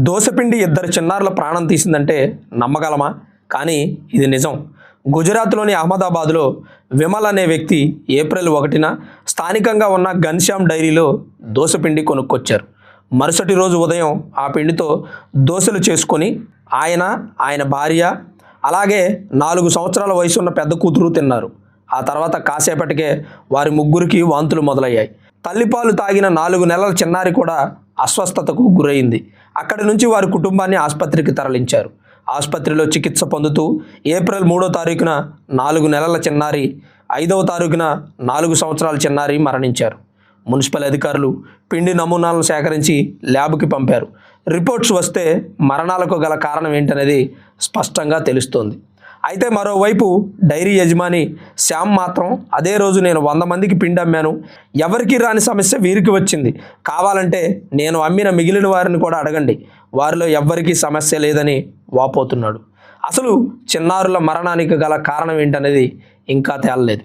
దోసపిండి ఇద్దరు చిన్నారుల ప్రాణం తీసిందంటే నమ్మగలమా? కానీ ఇది నిజం. గుజరాత్లోని అహ్మదాబాద్లో విమల్ అనే వ్యక్తి ఏప్రిల్ 1న స్థానికంగా ఉన్న ఘన్శ్యామ్ డైరీలో దోసపిండి కొనుక్కొచ్చారు. మరుసటి రోజు ఉదయం ఆ పిండితో దోశలు చేసుకొని ఆయన భార్య అలాగే 4 సంవత్సరాల వయసు ఉన్న పెద్ద కూతురు తిన్నారు. ఆ తర్వాత కాసేపటికే వారి ముగ్గురికి వాంతులు మొదలయ్యాయి. తల్లిపాలు తాగిన 4 నెలల చిన్నారి కూడా అస్వస్థతకు గురైంది. అక్కడి నుంచి వారి కుటుంబాన్ని ఆసుపత్రికి తరలించారు. ఆసుపత్రిలో చికిత్స పొందుతూ ఏప్రిల్ 3వ తారీఖున 4 నెలల చిన్నారి, 5వ తారీఖున 4 సంవత్సరాల చిన్నారి మరణించారు. మున్సిపల్ అధికారులు పిండి నమూనాలను సేకరించి ల్యాబ్కి పంపారు. రిపోర్ట్స్ వస్తే మరణాలకు గల కారణం ఏంటనేది స్పష్టంగా తెలుస్తోంది. అయితే మరోవైపు డైరీ యజమాని శ్యామ్ మాత్రం అదే రోజు నేను 100 మందికి పిండి అమ్మాను, ఎవరికి రాని సమస్య వీరికి వచ్చింది, కావాలంటే నేను అమ్మిన మిగిలిన వారిని కూడా అడగండి, వారిలో ఎవ్వరికీ సమస్య లేదని వాపోతున్నాడు. అసలు చిన్నారుల మరణానికి గల కారణం ఏంటనేది ఇంకా తేలలేదు.